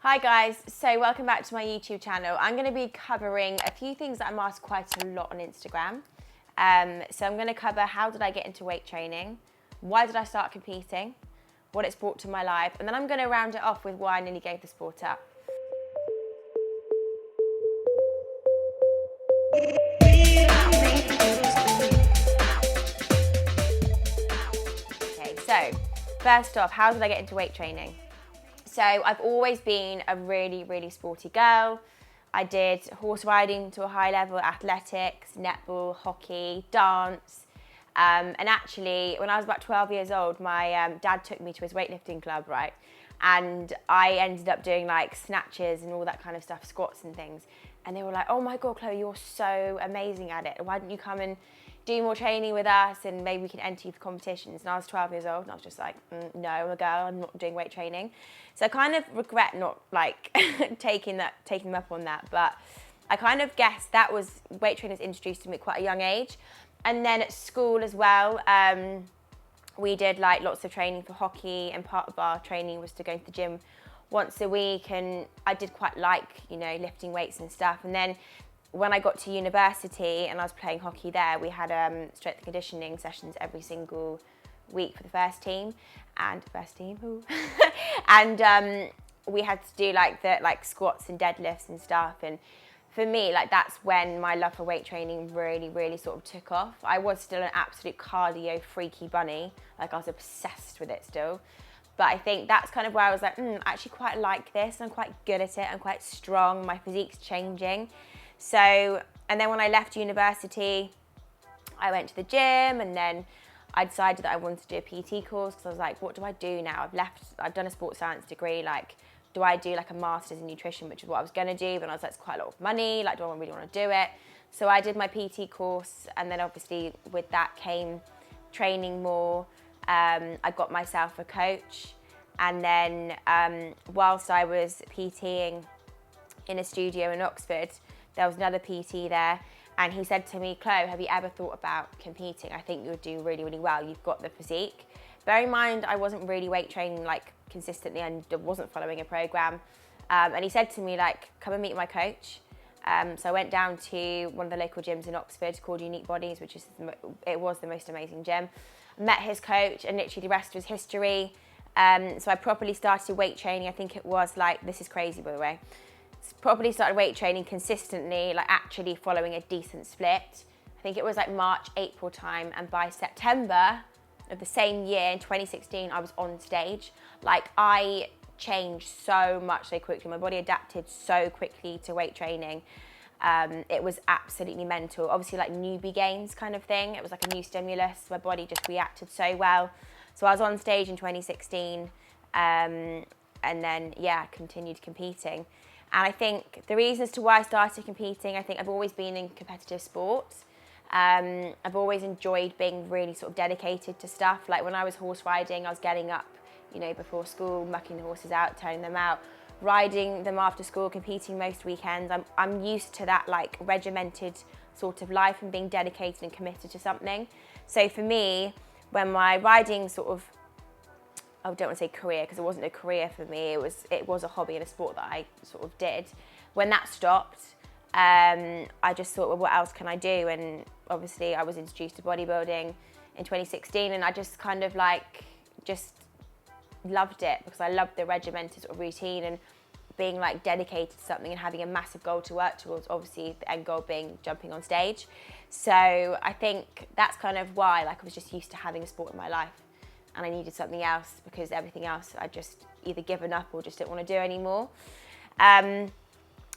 Hi guys, so welcome back to my YouTube channel. I'm going to be covering a few things that I'm asked quite a lot on Instagram. So I'm going to cover how did I get into weight training, why did I start competing, what it's brought to my life, and then I'm going to round it off with why I nearly gave the sport up. Okay, so first off, how did I get into weight training? So I've always been a really sporty girl. I did horse riding to a high level, athletics, netball, hockey, dance. And actually, when I was about 12 years old, my dad took me to his weightlifting club, right? And I ended up doing like snatches and all that kind of stuff, squats and things. And they were like, oh my God, Chloe, you're so amazing at it. Why don't you come and do more training with us and maybe we can enter you for competitions? And I was 12 years old and I was just like, no, I'm a girl, I'm not doing weight training. So I kind of regret not like taking them up on that. But I kind of guess that was, weight training was introduced to me at quite a young age. And then at school as well, we did like lots of training for hockey, and part of our training was to go to the gym once a week, and I did quite like, you know, lifting weights and stuff. And then when I got to university and I was playing hockey there, we had strength and conditioning sessions every single week for the first team, and and we had to do like squats and deadlifts and stuff. And for me, like that's when my love for weight training really sort of took off. I was still an absolute cardio freaky bunny, like I was obsessed with it still. But I think that's kind of where I was like, I actually quite like this. I'm quite good at it. I'm quite strong. My physique's changing. So, and then when I left university, I went to the gym, and then I decided that I wanted to do a PT course because I was like, what do I do now? I've done a sports science degree. Like, do I do like a master's in nutrition, which is what I was going to do, but I was like, it's quite a lot of money. Like, do I really want to do it? So I did my PT course, and then obviously with that came training more. I got myself a coach, and then whilst I was PTing in a studio in Oxford, there was another PT there, and he said to me, Chloe, have you ever thought about competing? I think you would do really well. You've got the physique. Bear in mind, I wasn't really weight training like consistently and wasn't following a program. And he said to me, like, come and meet my coach. So I went down to one of the local gyms in Oxford called Unique Bodies, which is it was the most amazing gym. Met his coach, and literally the rest was history. So I properly started weight training. I think it was like, this is crazy by the way, properly started weight training consistently, like actually following a decent split. I think it was like March, April time, and by September of the same year in 2016, I was on stage. Like, I changed so much so quickly. My body adapted so quickly to weight training. It was absolutely mental. Obviously, like newbie gains kind of thing. It was like a new stimulus. My body just reacted so well. So I was on stage in 2016, and then, yeah, continued competing. And I think the reasons to why I started competing, I think I've always been in competitive sports. I've always enjoyed being really sort of dedicated to stuff. Like when I was horse riding, I was getting up, you know, before school, mucking the horses out, turning them out, riding them after school, competing most weekends. I'm used to that like regimented sort of life and being dedicated and committed to something. So for me, when my riding sort of, I don't want to say career because it wasn't a career for me, it was a hobby and a sport that I sort of did. When that stopped, I just thought, well, what else can I do? And obviously I was introduced to bodybuilding in 2016, and I just kind of like, just loved it because I loved the regimented sort of routine and being like dedicated to something and having a massive goal to work towards, obviously the end goal being jumping on stage. So I think that's kind of why, like, I was just used to having a sport in my life, and I needed something else because everything else I just either given up or just didn't want to do anymore.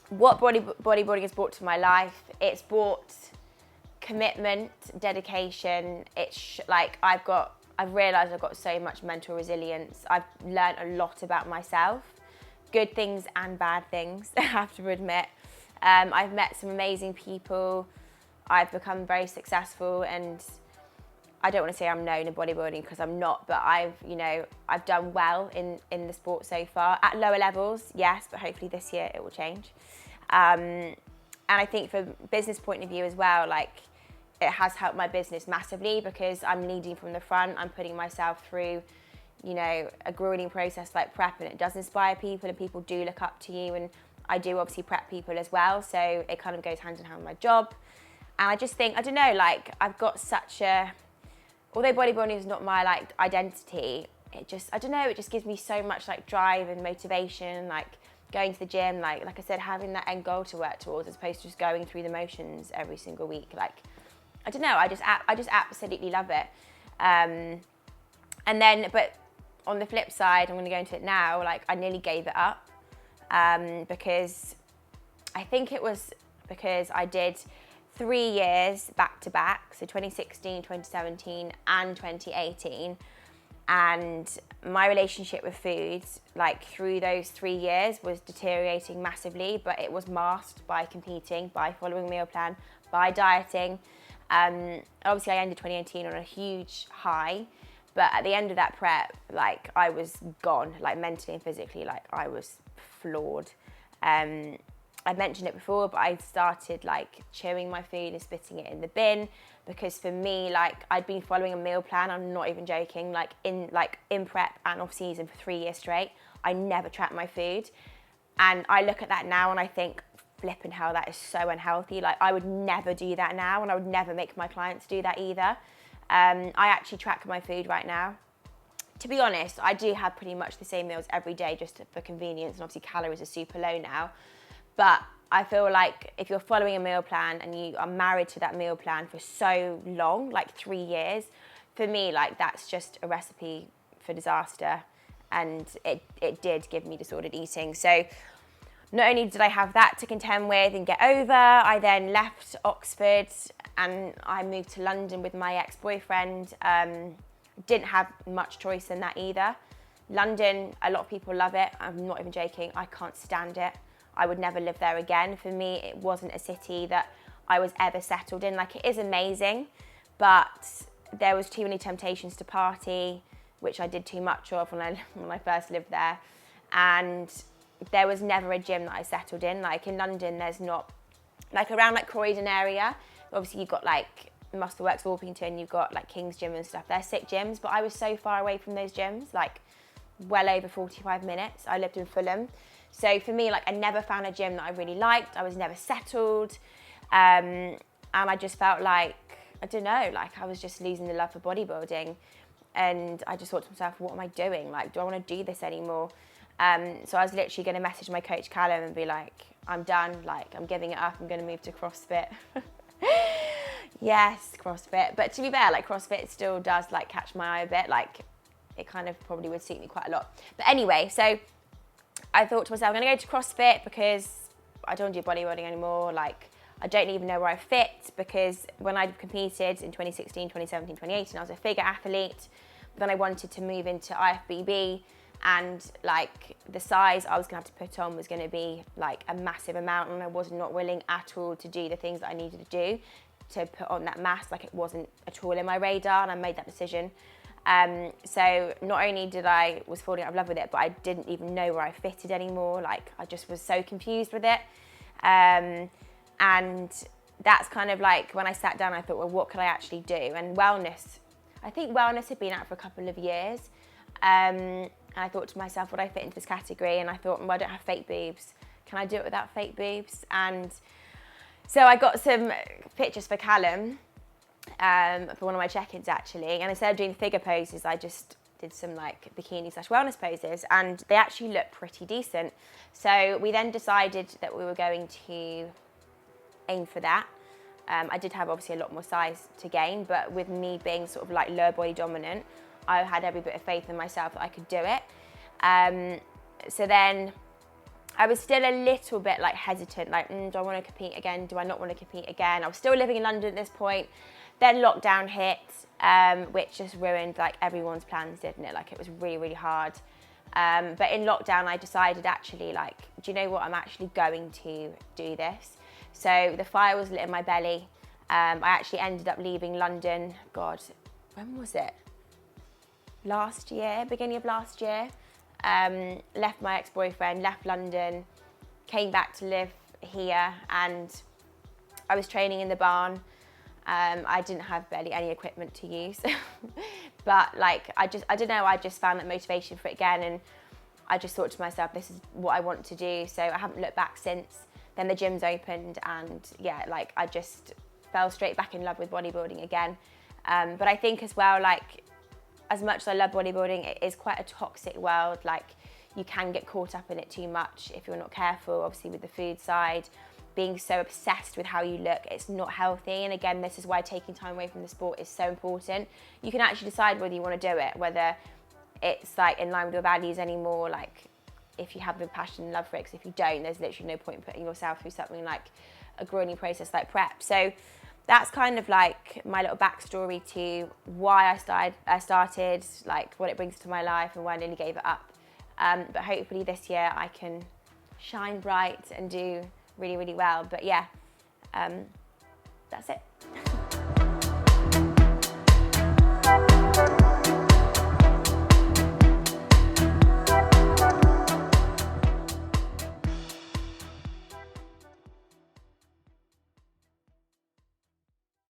What bodybuilding has brought to my life, it's brought commitment, dedication. It's like I've realised I've got so much mental resilience. I've learned a lot about myself, good things and bad things, I have to admit. I've met some amazing people. I've become very successful, and I don't want to say I'm known in bodybuilding because I'm not, but I've done well in the sport so far. At lower levels, yes, but hopefully this year it will change. And I think from a business point of view as well, like, it has helped my business massively because I'm leading from the front. I'm putting myself through, you know, a grueling process like prep, and it does inspire people and people do look up to you, and I do obviously prep people as well, so it kind of goes hand in hand with my job. And I just think, I don't know, like I've got such a, although bodybuilding is not my like identity, it just, I don't know, it just gives me so much like drive and motivation, like going to the gym, like I said, having that end goal to work towards as opposed to just going through the motions every single week. Like, I don't know, I just absolutely love it. And then, but on the flip side, I'm going to go into it now, like I nearly gave it up because I think it was because I did 3 years back to back, so 2016, 2017 and 2018, and my relationship with food, like through those 3 years, was deteriorating massively, but it was masked by competing, by following a meal plan, by dieting. Obviously I ended 2018 on a huge high, but at the end of that prep, like I was gone, like mentally and physically, like I was floored. I mentioned it before, but I started like chewing my food and spitting it in the bin, because for me, like I'd been following a meal plan, I'm not even joking, like in prep and off season for 3 years straight, I never tracked my food. And I look at that now and I think, flipping hell, that is so unhealthy. Like I would never do that now, and I would never make my clients do that either. I actually track my food right now. To be honest, I do have pretty much the same meals every day just for convenience, and obviously calories are super low now. But I feel like if you're following a meal plan and you are married to that meal plan for so long, like 3 years, for me, like that's just a recipe for disaster. And it did give me disordered eating. So not only did I have that to contend with and get over, I then left Oxford and I moved to London with my ex-boyfriend. Didn't have much choice in that either. London, a lot of people love it. I'm not even joking. I can't stand it. I would never live there again. For me, it wasn't a city that I was ever settled in. Like, it is amazing, but there was too many temptations to party, which I did too much of when I first lived there. And there was never a gym that I settled in. Like in London, there's not, like around like Croydon area, obviously you've got like Muscleworks, Orpington, you've got like King's Gym and stuff. They're sick gyms, but I was so far away from those gyms, like well over 45 minutes. I lived in Fulham. So for me, like I never found a gym that I really liked. I was never settled. And I just felt like, I don't know, like I was just losing the love for bodybuilding. And I just thought to myself, what am I doing? Like, do I want to do this anymore? So I was literally going to message my coach Callum and be like, I'm done, like I'm giving it up, I'm going to move to CrossFit. Yes, CrossFit. But to be fair, like CrossFit still does like catch my eye a bit, like it kind of probably would suit me quite a lot. But anyway, so I thought to myself, I'm going to go to CrossFit because I don't do bodybuilding anymore. Like I don't even know where I fit, because when I competed in 2016, 2017, 2018, I was a figure athlete. But then I wanted to move into IFBB, and like the size I was gonna have to put on was gonna be like a massive amount, and I was not willing at all to do the things that I needed to do to put on that mass. Like it wasn't at all in my radar, and I made that decision. So not only was falling out of love with it, but I didn't even know where I fitted anymore. Like I just was so confused with it. And that's kind of like when I sat down, I thought, well, what could I actually do? And wellness, I think wellness had been out for a couple of years. And I thought to myself, would I fit into this category? And I thought, well, I don't have fake boobs. Can I do it without fake boobs? And so I got some pictures for Callum, for one of my check-ins actually. And instead of doing figure poses, I just did some like bikini/wellness poses, and they actually looked pretty decent. So we then decided that we were going to aim for that. I did have obviously a lot more size to gain, but with me being sort of like lower body dominant, I had every bit of faith in myself that I could do it. So then I was still a little bit like hesitant, like, do I want to compete again? Do I not want to compete again? I was still living in London at this point. Then lockdown hit, which just ruined like everyone's plans, didn't it? Like it was really, really hard. But in lockdown, I decided actually like, do you know what? I'm actually going to do this. So the fire was lit in my belly. I actually ended up leaving London, God, when was it? Last year, beginning of last year. Left my ex-boyfriend, left London, came back to live here, and I was training in the barn. I didn't have barely any equipment to use. But like, I don't know, I just found that motivation for it again, and I just thought to myself, this is what I want to do. So I haven't looked back since. Then the gym's opened, and yeah, like I just fell straight back in love with bodybuilding again. But I think as well, like, as much as I love bodybuilding, it is quite a toxic world. Like, you can get caught up in it too much if you're not careful, obviously with the food side. Being so obsessed with how you look, it's not healthy. And again, this is why taking time away from the sport is so important. You can actually decide whether you want to do it, whether it's like in line with your values anymore, like if you have the passion and love for it, because if you don't, there's literally no point in putting yourself through something like a grueling process like prep. So that's kind of like my little backstory to why I started, like what it brings to my life and why I nearly gave it up. But hopefully this year I can shine bright and do really, really well. But yeah, that's it.